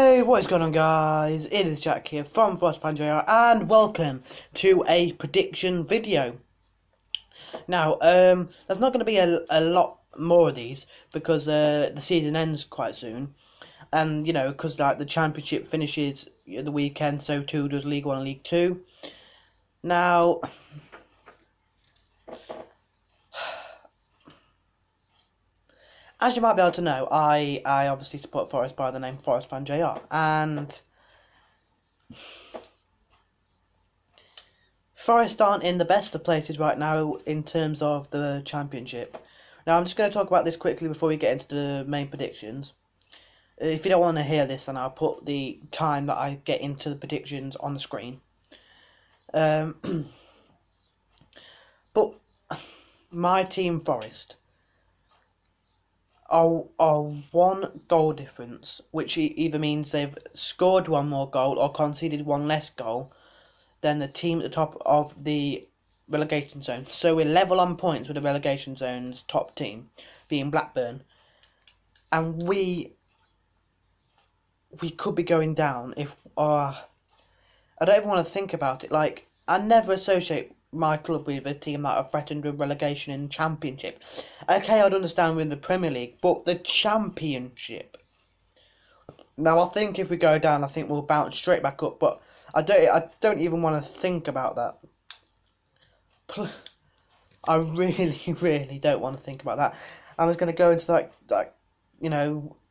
Hey, what is going on, guys? It is Jack here from forestfanjr, and welcome to a prediction video. Now, there's not going to be a lot more of these because the season ends quite soon, and because like the championship finishes the weekend, so too does League One and League Two. Now, as you might be able to know, I obviously support Forest by the name forestfanjr, and Forest aren't in the best of places right now in terms of the championship. Now I'm just going to talk about this quickly before we get into the main predictions. If you don't want to hear this, then I'll put the time that I get into the predictions on the screen. But my team Forest are one goal difference, which either means they've scored one more goal or conceded one less goal than the team at the top of the relegation zone. So we're level on points with the relegation zone's top team, being Blackburn, and we could be going down if I don't even want to think about it. Like, I never associate my club with a team that are threatened with relegation in Championship. Okay, I'd understand we're in the Premier League, but the Championship. Now, I think if we go down, I think we'll bounce straight back up, but I don't even want to think about that. I really don't want to think about that. I was going to go into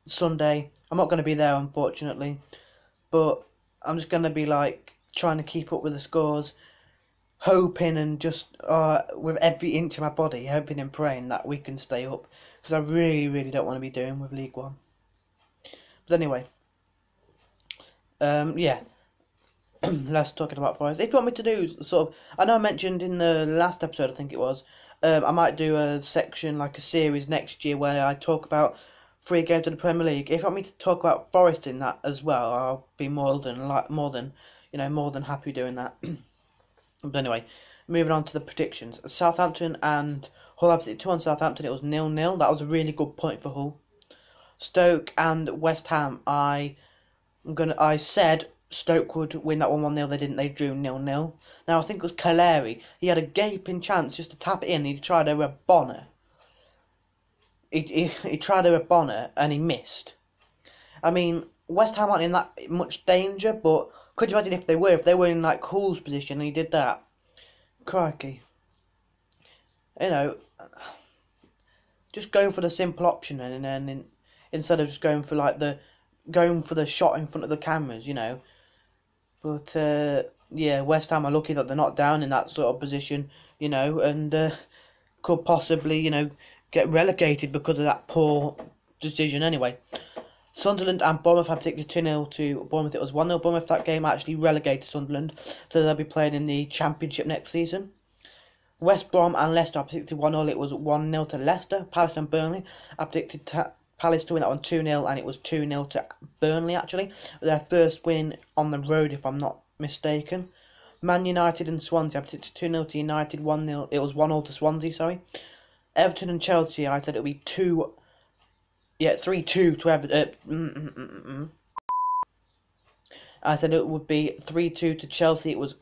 Sunday. I'm not going to be there, unfortunately, but I'm just going to be trying to keep up with the scores, hoping and just with every inch of my body, hoping and praying that we can stay up, because I really don't want to be doing with League One. But anyway, yeah. Let's talk about Forest. If you want me to do I know I mentioned in the last episode, I think it was, I might do a section, like a series next year where I talk about 3 games of the Premier League. If you want me to talk about Forest in that as well, I'll be more than happy doing that. But anyway, moving on to the predictions. Southampton and Hull absolutely 2 on Southampton. It was 0-0. That was a really good point for Hull. Stoke and West Ham. I said Stoke would win that 1-0. They didn't. They drew 0-0. Now I think it was Caleri. He had a gaping chance just to tap it in. He tried over Bonner. He tried over Bonner and he missed. I mean, West Ham aren't in that much danger, but could you imagine if they were? If they were in like Hull's position and he did that? Crikey. Just go for the simple option and then instead of just going for the shot in front of the cameras, But yeah, West Ham are lucky that they're not down in that sort of position, and could possibly, get relegated because of that poor decision anyway. Sunderland and Bournemouth, I predicted 2-0 to Bournemouth. It was 1-0 Bournemouth. That game actually relegated Sunderland, so they'll be playing in the Championship next season. West Brom and Leicester, I predicted 1-0. It was 1-0 to Leicester. Palace and Burnley, I predicted Palace to win that one 2-0, and it was 2-0 to Burnley, actually. Their first win on the road, if I'm not mistaken. Man United and Swansea, I predicted 2-0 to United, 1-0. It was 1-0 to Swansea, sorry. Everton and Chelsea, I said it would be 3-2 to Everton. I said it would be 3-2 to Chelsea. It was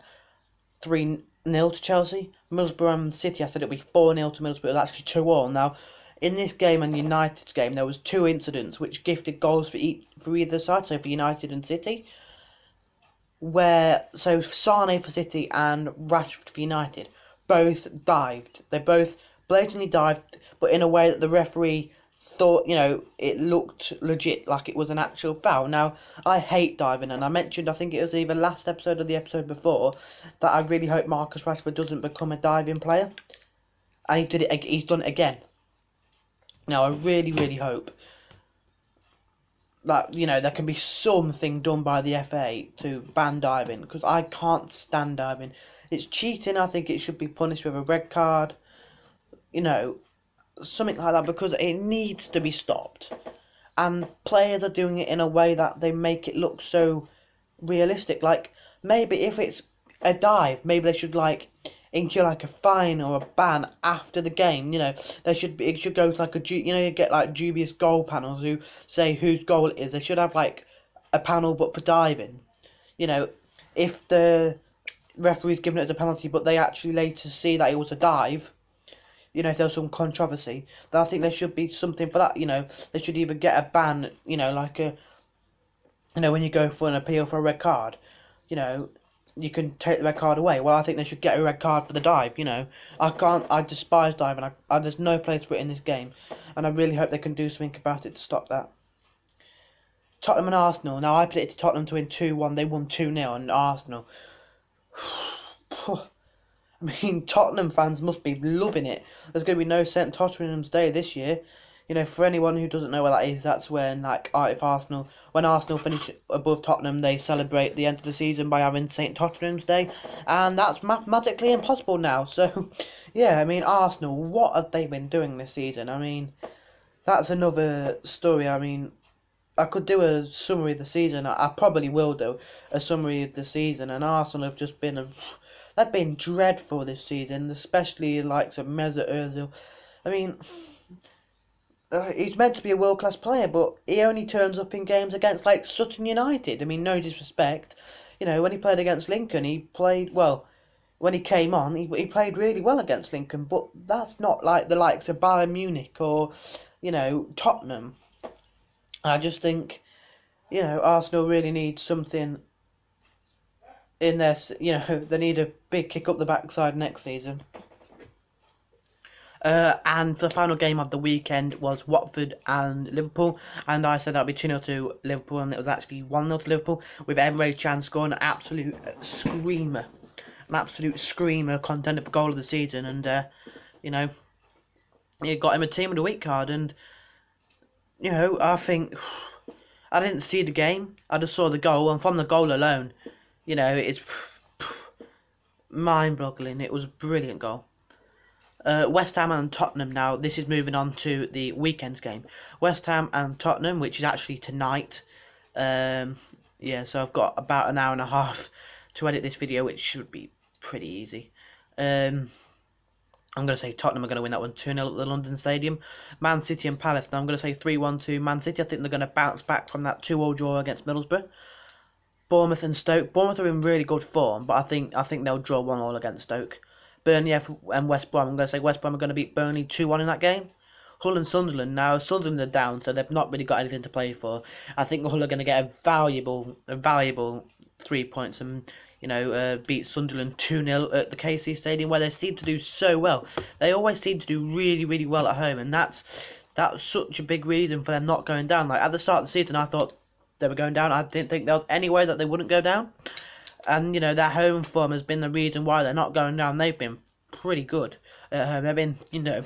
3-0 to Chelsea. Middlesbrough and City, I said it would be 4-0 to Middlesbrough. It was actually 2-2. Now, in this game and United's game, there was 2 incidents which gifted goals for either side, so for United and City. So Sane for City and Rashford for United both dived. They both blatantly dived, but in a way that the referee thought, it looked legit, like it was an actual foul. Now, I hate diving, and I mentioned, I think it was either last episode or the episode before, that I really hope Marcus Rashford doesn't become a diving player. And he's done it again. Now, I really hope that, there can be something done by the FA to ban diving, because I can't stand diving. It's cheating. I think it should be punished with a red card, something like that, because it needs to be stopped. And players are doing it in a way that they make it look so realistic. Like, maybe if it's a dive, maybe they should, incur a fine or a ban after the game. It should go to you get dubious goal panels who say whose goal it is. They should have a panel but for diving. You know, if the referee's given it as a penalty but they actually later see that it was a dive, you know, if there was some controversy, then I think there should be something for that. You know, they should either get a ban, you know, like a, you know, when you go for an appeal for a red card, you know, you can take the red card away. Well, I think they should get a red card for the dive. You know, I despise diving. There's no place for it in this game, and I really hope they can do something about it to stop that. Tottenham and Arsenal. Now, I predicted Tottenham to win 2-1. They won 2-0, and Arsenal. I mean, Tottenham fans must be loving it. There's going to be no St Tottenham's Day this year. You know, for anyone who doesn't know what that is, that's when, like, when Arsenal finish above Tottenham, they celebrate the end of the season by having St Tottenham's Day, and that's mathematically impossible now. So, yeah, I mean, Arsenal, what have they been doing this season? I mean, that's another story. I mean, I could do a summary of the season. I probably will do a summary of the season, and Arsenal have just been they've been dreadful this season, especially the likes of Mesut Ozil. I mean, he's meant to be a world-class player, but he only turns up in games against, like, Sutton United. I mean, no disrespect. You know, when he played against Lincoln, he played, well, when he came on, he played really well against Lincoln, but that's not like the likes of Bayern Munich or, you know, Tottenham. I just think, you know, Arsenal really need something in their, you know, they need a big kick up the backside next season. And the final game of the weekend was Watford and Liverpool, and I said that would be 2-0 to Liverpool, and it was actually 1-0 to Liverpool, with Emre Can scoring an absolute screamer, contender for goal of the season, and, you know, he got him a Team of the Week card, and, you know, I think, I didn't see the game, I just saw the goal, and from the goal alone, you know, it's mind-boggling. It was a brilliant goal. West Ham and Tottenham now. This is moving on to the weekend's game. West Ham and Tottenham, which is actually tonight. Yeah, so I've got about an hour and a half to edit this video, which should be pretty easy. I'm going to say Tottenham are going to win that one 2-0 at the London Stadium. Man City and Palace. Now I'm going to say 3-1 to Man City. I think they're going to bounce back from that 2-2 draw against Middlesbrough. Bournemouth and Stoke. Bournemouth are in really good form, but I think they'll draw 1-1 against Stoke. Burnley and West Brom. I'm going to say West Brom are going to beat Burnley 2-1 in that game. Hull and Sunderland. Now, Sunderland are down, so they've not really got anything to play for. I think Hull are going to get a valuable 3 points and, you know, beat Sunderland 2-0 at the KC Stadium, where they seem to do so well. They always seem to do really, really well at home, and that's such a big reason for them not going down. Like, at the start of the season, I thought they were going down. I didn't think there was any way that they wouldn't go down. And, you know, their home form has been the reason why they're not going down. They've been pretty good. They've been, you know,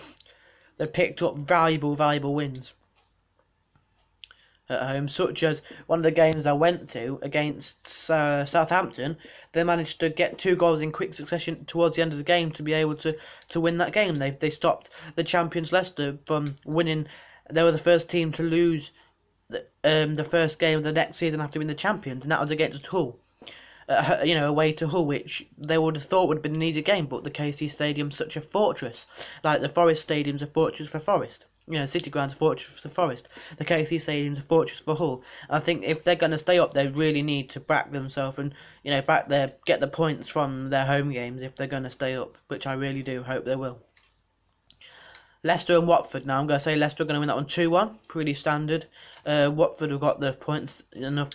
they've picked up valuable wins at home, such as one of the games I went to against Southampton. They managed to get 2 goals in quick succession towards the end of the game to be able to win that game. They stopped the champions Leicester from winning. They were the first team to lose the first game of the next season after being the champions, and that was against Hull. You know, away to Hull, which they would have thought would have been an easy game, but the KC Stadium's such a fortress. Like the Forest Stadium's a fortress for Forest. You know, City Ground's a fortress for Forest. The KC Stadium's a fortress for Hull. And I think if they're going to stay up, they really need to back themselves and, you know, get the points from their home games if they're going to stay up, which I really do hope they will. Leicester and Watford. Now I'm going to say Leicester are going to win that one 2-1, pretty standard. Watford have got enough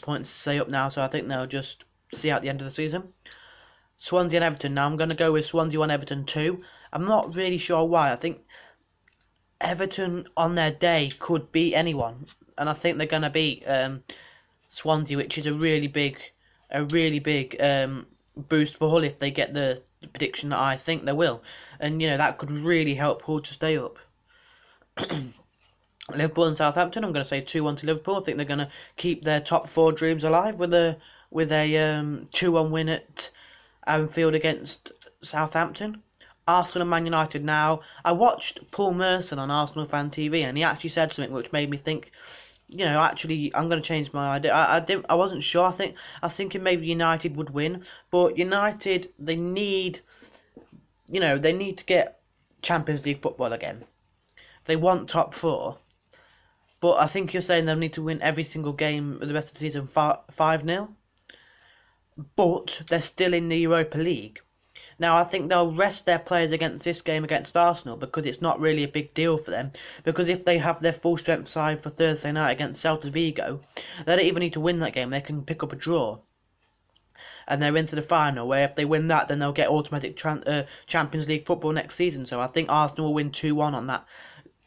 points to stay up now, so I think they'll just see out the end of the season. Swansea and Everton. Now I'm going to go with Swansea on Everton 2. I'm not really sure why. I think Everton on their day could beat anyone, and I think they're going to beat Swansea, which is a really big boost for Hull if they get the prediction that I think they will, and you know that could really help Hull to stay up. Liverpool and Southampton. I'm going to say 2-1 to Liverpool. I think they're going to keep their top 4 dreams alive with a 2-1 win at Anfield against Southampton. Arsenal and Man United. Now, I watched Paul Merson on Arsenal Fan TV, and he actually said something which made me think, you know, actually, I'm going to change my idea. I wasn't sure. I think maybe United would win, but United, they need to get Champions League football again. They want top 4. But I think you're saying they'll need to win every single game of the rest of the season 5-0. But they're still in the Europa League. Now, I think they'll rest their players against this game against Arsenal because it's not really a big deal for them. Because if they have their full strength side for Thursday night against Celta Vigo, they don't even need to win that game. They can pick up a draw. And they're into the final, where if they win that, then they'll get automatic Champions League football next season. So I think Arsenal will win 2-1 on that.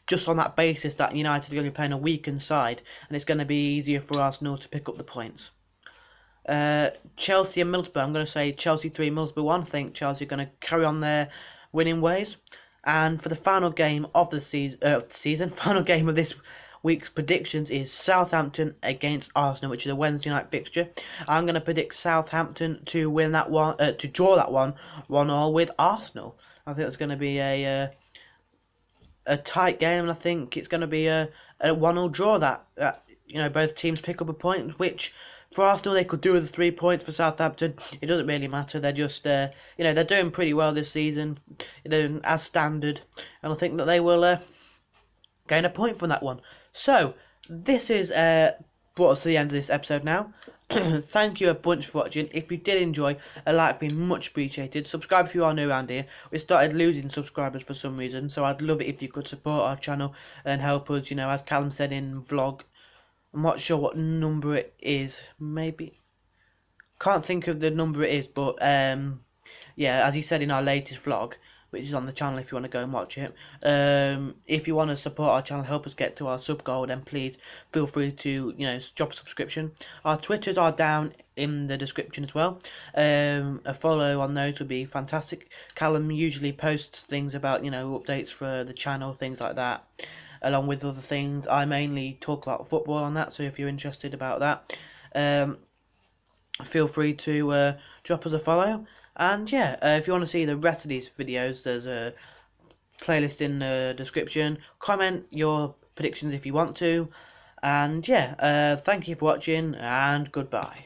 Just on that basis that United are going to be playing a weakened side, and it's going to be easier for Arsenal to pick up the points. Chelsea and Middlesbrough, I'm going to say Chelsea 3, Middlesbrough 1. I think Chelsea are going to carry on their winning ways. And for the final game of the season, final game of this week's predictions is Southampton against Arsenal, which is a Wednesday night fixture. I'm going to predict Southampton to win that one, to draw that 1-1 with Arsenal. I think it's going to be a tight game, and I think it's going to be a 1-1 draw that both teams pick up a point, which for Arsenal they could do with the 3 points. For Southampton, it doesn't really matter. They're just they're doing pretty well this season, as standard, and I think that they will gain a point from that one. So this is brought us to the end of this episode now. Thank you a bunch for watching. If you did enjoy, a like would be much appreciated. Subscribe if you are new around here. We started losing subscribers for some reason, so I'd love it if you could support our channel and help us, as Callum said in vlog. I'm not sure what number it is. Maybe can't think of the number it is, but yeah, as he said in our latest vlog, which is on the channel if you want to go and watch it. If you want to support our channel, help us get to our sub goal, then please feel free to drop a subscription. Our Twitters are down in the description as well. A follow on those would be fantastic. Callum usually posts things about updates for the channel, things like that, along with other things. I mainly talk about football on that, so if you're interested about that, feel free to drop us a follow. And yeah, if you want to see the rest of these videos, there's a playlist in the description. Comment your predictions if you want to. And yeah, thank you for watching, and goodbye.